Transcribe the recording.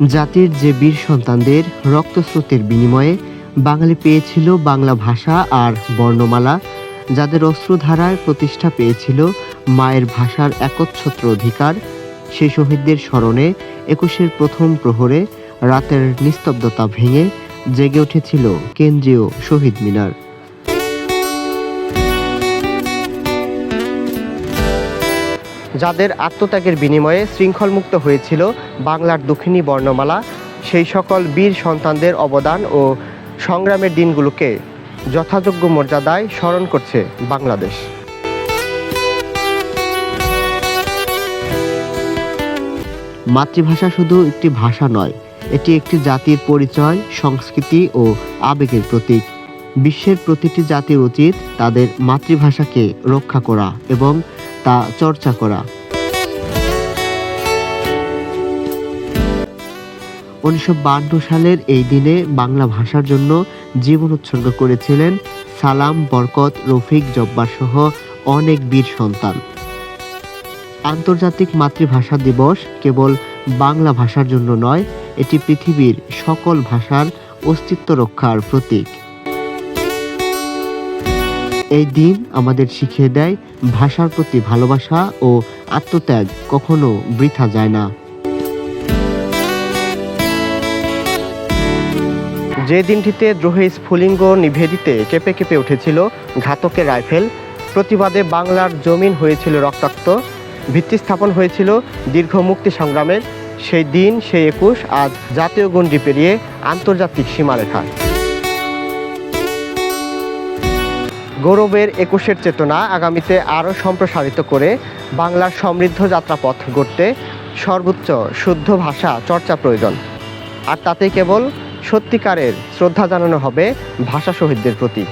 জাতির যে বীর সন্তানদের রক্তস্রোতের বিনিময়ে বাঙালি পেয়েছিল বাংলা ভাষা আর বর্ণমালা, যাদের অশ্রুধারায় প্রতিষ্ঠা পেয়েছিল মায়ের ভাষার একচ্ছত্র অধিকার, সেই শহীদদের স্মরণে ২১-এর প্রথম প্রহরে রাতের নিস্তব্ধতা ভেঙে জেগে উঠেছিল কেন্দ্রীয় শহীদ মিনার। যাদের আত্মত্যাগের বিনিময়ে শৃঙ্খলমুক্ত হয়েছিল বাংলার দক্ষিণী বর্ণমালা, সেই সকল বীর সন্তানদের অবদান ও সংগ্রামের দিনগুলোকে যথাযোগ্য মর্যাদায় স্মরণ করছে বাংলাদেশ। মাতৃভাষা শুধু একটি ভাষা নয়, এটি একটি জাতির পরিচয়, সংস্কৃতি ও আবেগের প্রতীক। বিশ্বের প্রতিটি জাতির উচিত তাদের মাতৃভাষাকে রক্ষা করা এবং তা চর্চা করা। ১৯৫২ সালের এই দিনে বাংলা ভাষার জন্য জীবন উৎসর্গ করেছিলেন সালাম, বরকত, রফিক, জব্বার সহ অনেক বীর সন্তান। আন্তর্জাতিক মাতৃভাষা দিবস কেবল বাংলা ভাষার জন্য নয়, এটি পৃথিবীর সকল ভাষার অস্তিত্ব রক্ষার প্রতীক। এই দিন আমাদের শিখিয়ে দেয়, ভাষার প্রতি ভালোবাসা ও আত্মত্যাগ কখনো বৃথা যায় না। যে দিনটিতে দ্রোহে স্ফুলিঙ্গ নিভিয়ে দিতে কেঁপে কেঁপে উঠেছিল ঘাতকের রাইফেল, প্রতিবাদে বাংলার জমিন হয়েছিল রক্তাক্ত, ভিত্তি স্থাপন হয়েছিল দীর্ঘ মুক্তি সংগ্রামের, সেই দিন, সেই ২১ আজ জাতীয় গণ্ডি পেরিয়ে আন্তর্জাতিক সীমারেখা। গৌরবের ২১-এর চেতনা আগামীতে আরও সম্প্রসারিত করে বাংলার সমৃদ্ধ যাত্রাপথ গড়তে সর্বোচ্চ শুদ্ধ ভাষা চর্চা প্রয়োজন। আর তাতে কেবল সত্যিকারের শ্রদ্ধা জানানো হবে ভাষা শহীদদের প্রতি।